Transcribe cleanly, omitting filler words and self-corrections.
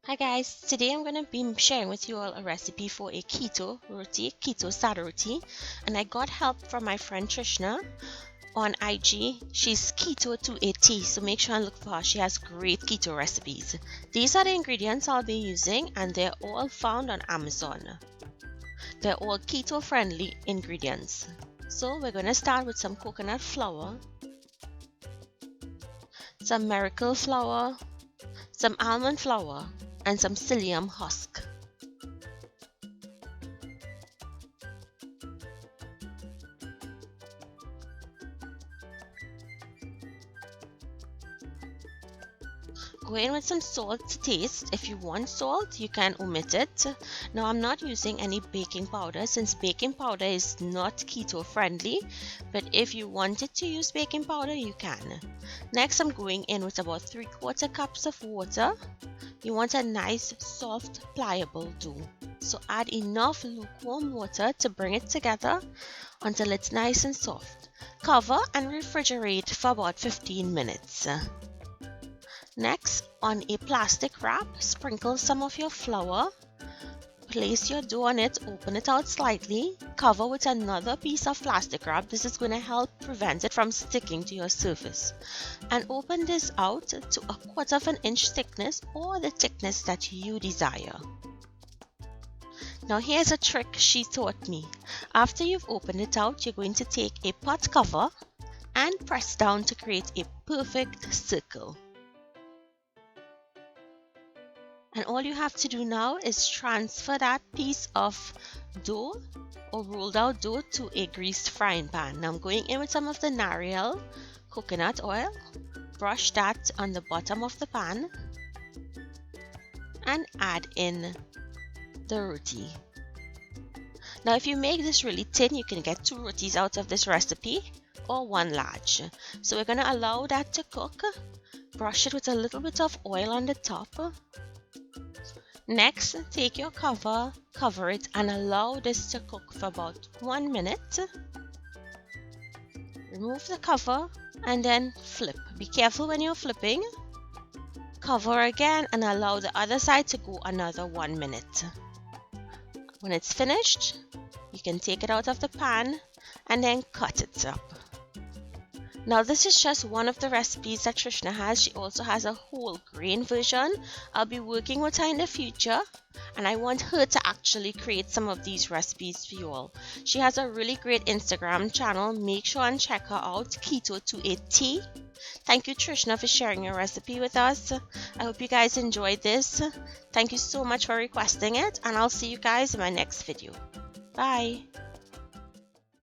Hi guys, today I'm going to be sharing with you all a recipe for a keto roti, keto sad roti, and I got help from my friend Trishna on IG. She's keto to a T, so make sure and look for her. She has great keto recipes. These are the ingredients I'll be using and they're all found on Amazon. They're all keto friendly ingredients. So we're going to start with some coconut flour, some miracle flour, some almond flour, and some psyllium husk. Go in with some salt to taste. If you want salt, you can omit it. Now I'm not using any baking powder since baking powder is not keto friendly, but if you wanted to use baking powder, you can. Next, I'm going in with about 3/4 cups of water. You want a nice, soft, pliable dough. So add enough lukewarm water to bring it together until it's nice and soft. Cover and refrigerate for about 15 minutes. Next, on a plastic wrap, sprinkle some of your flour. Place your dough on it, open it out slightly, cover with another piece of plastic wrap. This is going to help prevent it from sticking to your surface. And open this out to 1/4 inch thickness or the thickness that you desire. Now here's a trick she taught me. After you've opened it out, you're going to take a pot cover and press down to create a perfect circle. And all you have to do now is transfer that piece of dough or rolled out dough to a greased frying pan. Now I'm going in with some of the Nariel coconut oil. Brush that on the bottom of the pan and add in the roti. Now if you make this really thin, you can get 2 rotis out of this recipe or 1 large. So we're going to allow that to cook. Brush it with a little bit of oil on the top. Next, take your cover, cover it and allow this to cook for about 1 minute. Remove the cover and then flip. Be careful when you're flipping. Cover again and allow the other side to go another 1 minute. When it's finished, you can take it out of the pan and then cut it up. Now this is just one of the recipes that Trishna has. She also has a whole grain version. I'll be working with her in the future and I want her to actually create some of these recipes for you all. She has a really great Instagram channel. Make sure and check her out, Keto to a T. Thank you Trishna for sharing your recipe with us. I hope you guys enjoyed this. Thank you so much for requesting it and I'll see you guys in my next video. Bye.